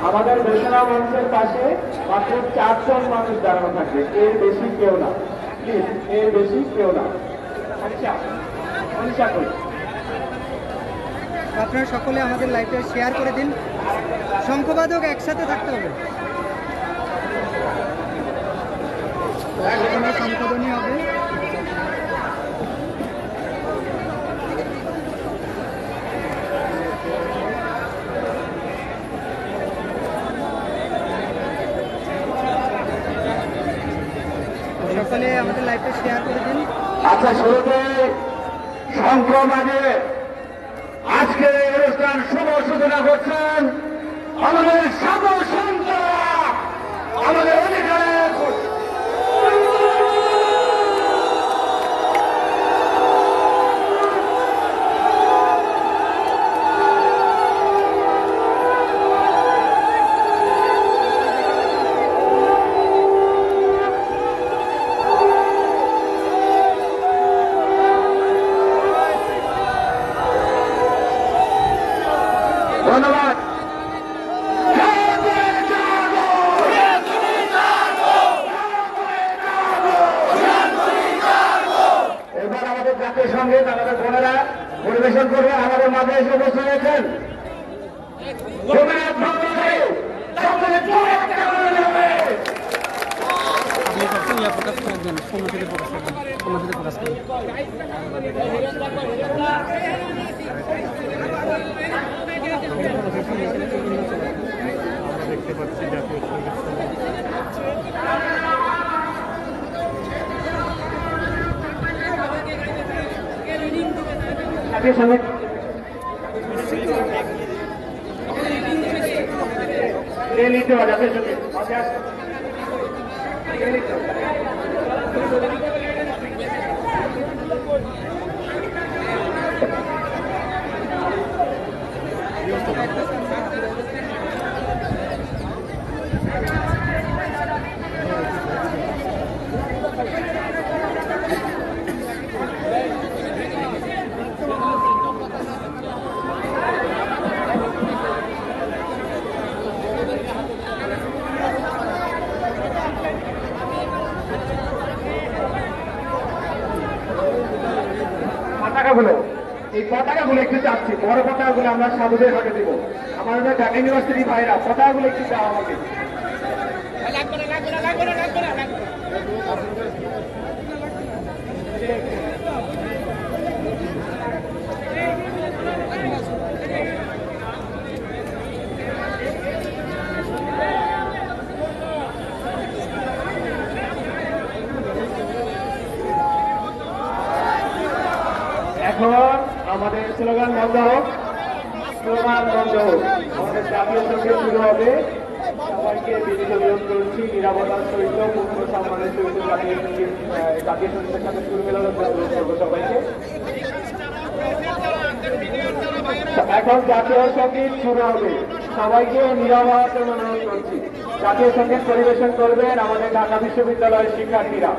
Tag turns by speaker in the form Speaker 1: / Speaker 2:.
Speaker 1: আমাদের ঘোষণা মঞ্চের পাশে মাত্র 4 জন মানুষ দাঁড়ানো থাকবে, এর বেশি কেউ না, প্লিজ, এর বেশি কেউ না।
Speaker 2: আপনারা সকলে আমাদের লাইভটা শেয়ার করে দিন। শঙ্খবাদক একসাথে থাকতে হবে, শঙ্খধ্বনি হবে। সকলে আমাদের লাইভটা শেয়ার করে দিন।
Speaker 1: আচ্ছা, শুরুতে শঙ্খ বাজে আজকে এই অনুষ্ঠান শুভ সূচনা করছেন আমাদের সাধু সন্তরা, আমাদের অধিকারের ধন্যবাদ। এবার আমাদের জাতীয় সঙ্গীত আমাদের বোনেরা পরিবেশন করবে। আমাদের মাঝে এসে বসে রয়েছেন
Speaker 3: দেখতে পাচ্ছি জাতীয় সঙ্গীত
Speaker 1: জাতীয় সঙ্গীত নিতে হবে। জাতীয় সঙ্গীত পতাকাগুলো, এই পতাকাগুলো একটু চাচ্ছি, বড় পতাকাগুলো আমরা সাধুদের হাতে দিব। আমাদের ঢাকা ইউনিভার্সিটি ভাইরা পতাকাগুলো একটু দেওয়া আমাকে। এখন আমাদের স্লোগান বন্ধ হোক, স্লোগান বন্ধ হোক। আমাদের জাতীয় সঙ্গীত শুরু হবে। সবাইকে বিনীত নিয়োগ করছি নিরাপত্তার সহিত পূর্ণ সম্মানের সহিত জাতীয় সঙ্গীতের সাথে সুর মেলানোর অনুরোধ করবো সবাইকে। এখন জাতীয় সঙ্গীত শুরু হবে, সবাইকে নিরাপত্তার অনুরোধ করছি। জাতীয় সঙ্গীত পরিবেশন করবেন আমাদের ঢাকা বিশ্ববিদ্যালয়ের শিক্ষার্থীরা।